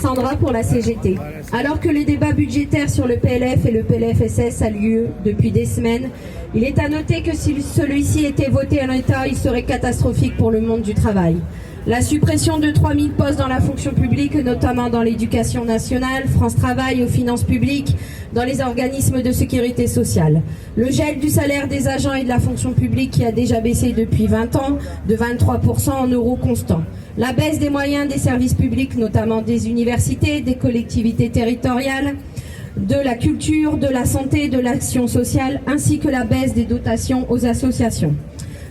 Sandra pour la CGT. Alors que les débats budgétaires sur le PLF et le PLFSS a lieu depuis des semaines, il est à noter que si celui-ci était voté en l'état, il serait catastrophique pour le monde du travail. La suppression de 3000 postes dans la fonction publique, notamment dans l'éducation nationale, France Travail, aux finances publiques, dans les organismes de sécurité sociale. Le gel du salaire des agents et de la fonction publique qui a déjà baissé depuis 20 ans, de 23% en euros constants. La baisse des moyens des services publics, notamment des universités, des collectivités territoriales, de la culture, de la santé, de l'action sociale, ainsi que la baisse des dotations aux associations.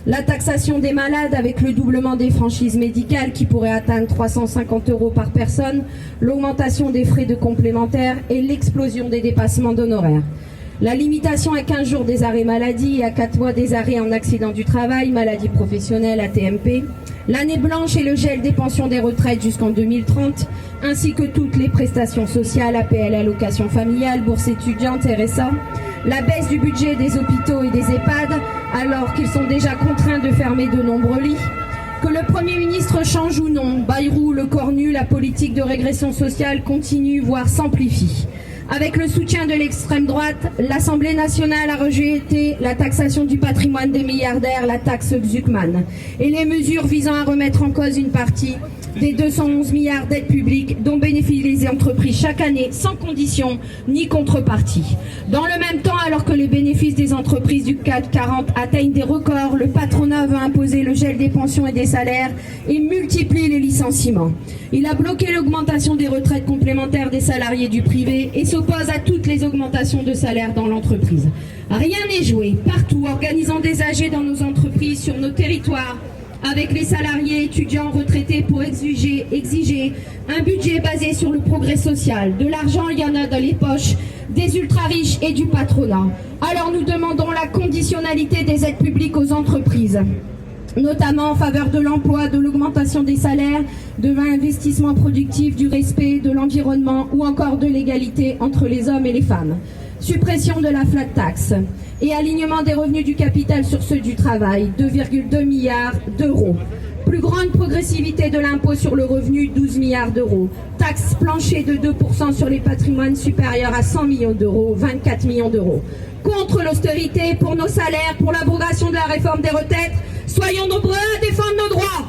La taxation des malades avec le doublement des franchises médicales qui pourrait atteindre 350 € par personne, l'augmentation des frais de complémentaires et l'explosion des dépassements d'honoraires. La limitation à 15 jours des arrêts maladie et à 4 mois des arrêts en accident du travail, maladie professionnelle, AT-MP. L'année blanche et le gel des pensions des retraites jusqu'en 2030, ainsi que toutes les prestations sociales, APL, allocations familiales, bourse étudiante, RSA. La baisse du budget des hôpitaux et des EHPAD, alors qu'ils sont déjà contraints de fermer de nombreux lits. Que le Premier ministre change ou non, Bayrou, le cornu, la politique de régression sociale continue, voire s'amplifie. Avec le soutien de l'extrême droite, l'Assemblée nationale a rejeté la taxation du patrimoine des milliardaires, la taxe Zuckman, et les mesures visant à remettre en cause une partie des 211 milliards d'aides publiques dont bénéficient les entreprises chaque année sans condition ni contrepartie. Dans le même temps, alors que les bénéfices des entreprises du CAC 40 atteignent des records, le patronat veut imposer le gel des pensions et des salaires et multiplie les licenciements. Il a bloqué l'augmentation des retraites complémentaires des salariés du privé et s'oppose à toutes les augmentations de salaire dans l'entreprise. Rien n'est joué. Partout, organisant des AG dans nos entreprises, sur nos territoires, avec les salariés, étudiants, retraités pour exiger un budget basé sur le progrès social. De l'argent, il y en a dans les poches des ultra-riches et du patronat. Alors nous demandons la conditionnalité des aides publiques aux entreprises, notamment en faveur de l'emploi, de l'augmentation des salaires, de l'investissement productif, du respect de l'environnement ou encore de l'égalité entre les hommes et les femmes. Suppression de la flat tax et alignement des revenus du capital sur ceux du travail, 2,2 milliards d'euros. Plus grande progressivité de l'impôt sur le revenu, 12 milliards d'euros. Taxe plancher de 2% sur les patrimoines supérieurs à 100 millions d'euros, 24 millions d'euros. Contre l'austérité, pour nos salaires, pour l'abrogation de la réforme des retraites, soyons nombreux à défendre nos droits.